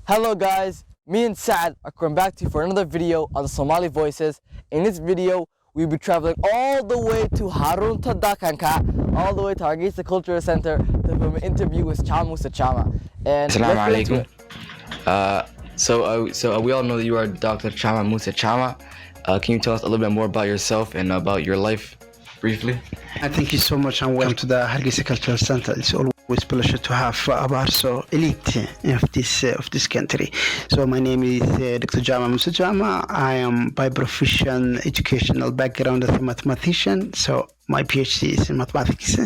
Hello guys, me and Saad are coming back to you for another video on the Somali Voices. In this video, we'll be traveling all the way to Harunta Dakanka, all the way to Hargeisa Culture Center to film an interview with Dr.Jama. And Assalamu let's get into alaikum. it. So we all know that you are Dr.Jama Dr.Jama. Can you tell us a little bit more about yourself and about your life briefly? Thank you so much and welcome to the Hargeisa Cultural Center. It's always a pleasure to have Abarso elite of this country. So my name is Dr.Jama Dr.Jama. I am by profession educational background as a mathematician. So my PhD is in mathematics,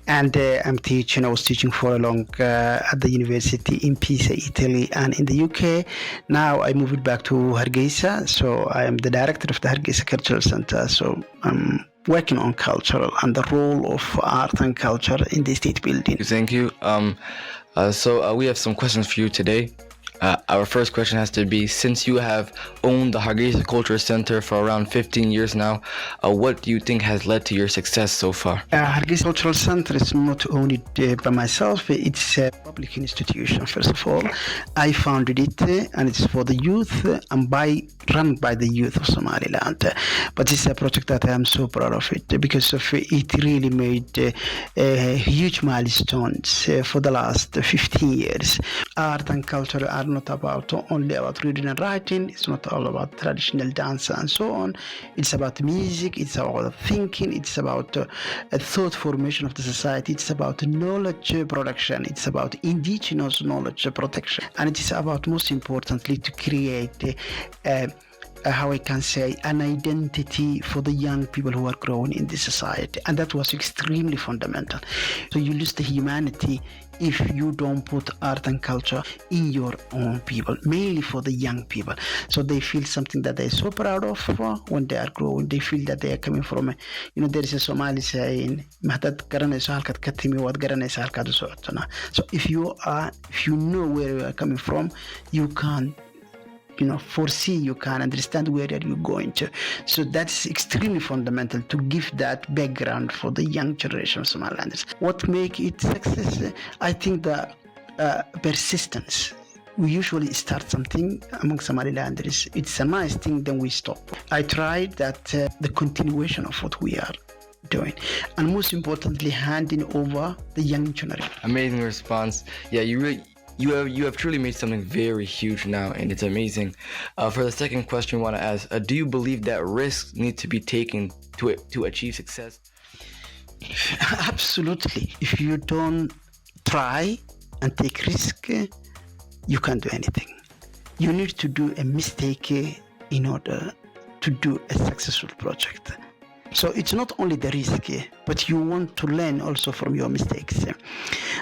and I'm teaching. I was teaching for a long at the university in Pisa, Italy, and in the UK. Now I moved back to Hargeisa, so I am the director of the Hargeisa Cultural Center. So I'm working on cultural and the role of art and culture in the state building. Thank you. So we have some questions for you today. Our first question has to be, since you have owned the Hargeisa Culture Center for around 15 years now, what do you think has led to your success so far? Hargeisa Cultural Center is not owned by myself. It's a public institution, first of all. I founded it and it's for the youth and run by the youth of Somaliland. But it's a project that I am so proud of it because of it really made huge milestones for the last 15 years. Art and culture are not only about reading and writing. It's not all about traditional dance and so on. It's about music, it's about thinking, it's about thought formation of the society, it's about knowledge production, it's about indigenous knowledge protection, and it is about, most importantly, to create how I can say, an identity for the young people who are growing in this society. And that was extremely fundamental. So you lose the humanity if you don't put art and culture in your own people, mainly for the young people. So they feel something that they're so proud of when they are growing. They feel that they are coming from, there is a Somali saying, so if you know where you are coming from, you can foresee, you can understand where are you going to. So that's extremely fundamental to give that background for the young generation of Somalilanders. What make it success? I think the persistence. We usually start something among Somalilanders. It's a nice thing, then we stop. I tried that the continuation of what we are doing, and most importantly, handing over the young generation. Amazing response. Yeah, you have truly made something very huge now, and it's amazing. For the second question we want to ask, do you believe that risks need to be taken to achieve success? Absolutely. If you don't try and take risk, you can't do anything. You need to do a mistake in order to do a successful project. So it's not only the risk, but you want to learn also from your mistakes.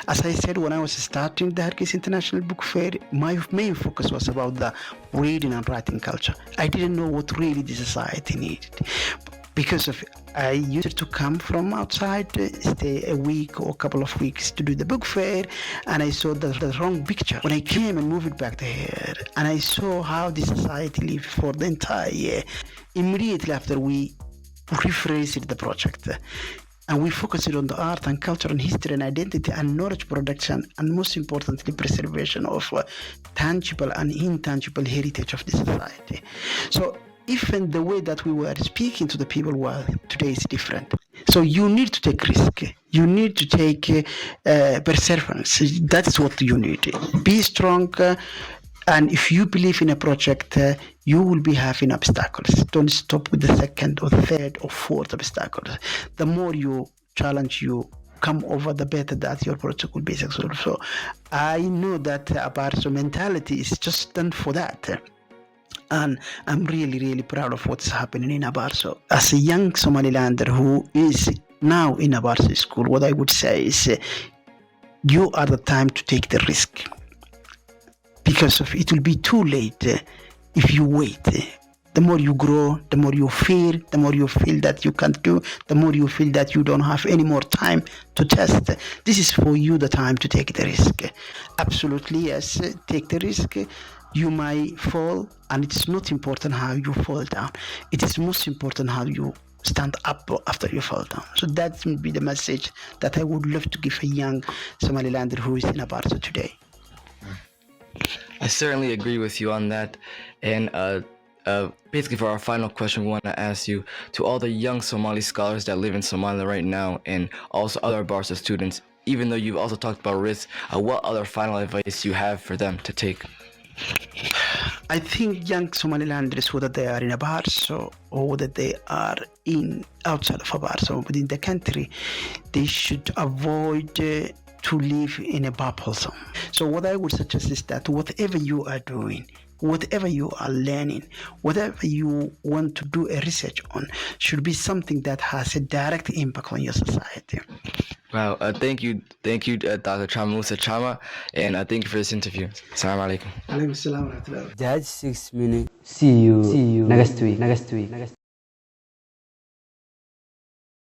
As I said, when I was starting the Hargeisa International Book Fair, my main focus was about the reading and writing culture. I didn't know what really the society needed. Because of I used to come from outside, stay a week or a couple of weeks to do the book fair, and I saw the wrong picture. When I came and moved back to here, and I saw how the society lived for the entire year, immediately after we rephrased the project and we focused on the art and culture and history and identity and knowledge production, and most importantly preservation of tangible and intangible heritage of the society. So even the way that we were speaking to the people today is different. So you need to take risk, you need to take perseverance. That's what you need. Be strong. And if you believe in a project, you will be having obstacles. Don't stop with the second or third or fourth obstacle. The more you challenge, you come over, the better that your project will be successful. So I know that Abarso mentality is just done for that. And I'm really, really proud of what's happening in Abarso. As a young Somalilander who is now in Abarso school, what I would say is you are the time to take the risk. Because it will be too late if you wait. The more you grow, the more you fear, the more you feel that you can't do, the more you feel that you don't have any more time to test. This is for you the time to take the risk. Absolutely, yes, take the risk. You might fall, and it's not important how you fall down. It is most important how you stand up after you fall down. So that would be the message that I would love to give a young Somalilander who is in Abarso today. I certainly agree with you on that. And basically, for our final question, we want to ask you, to all the young Somali scholars that live in Somalia right now, and also other Barca students, even though you've also talked about risk, what other final advice you have for them to take? I think young Somalilanders, whether they are in a Barso or whether they are in outside of a Barso within the country, they should avoid to live in a bubble zone. So what I would suggest is that whatever you are doing, whatever you are learning, whatever you want to do a research on, should be something that has a direct impact on your society. Wow, thank you, Dr. Chama, and thank you for this interview. Assalamu alaikum. Alaikum salam wa rahmatullah. That's 6 minutes. See you next week.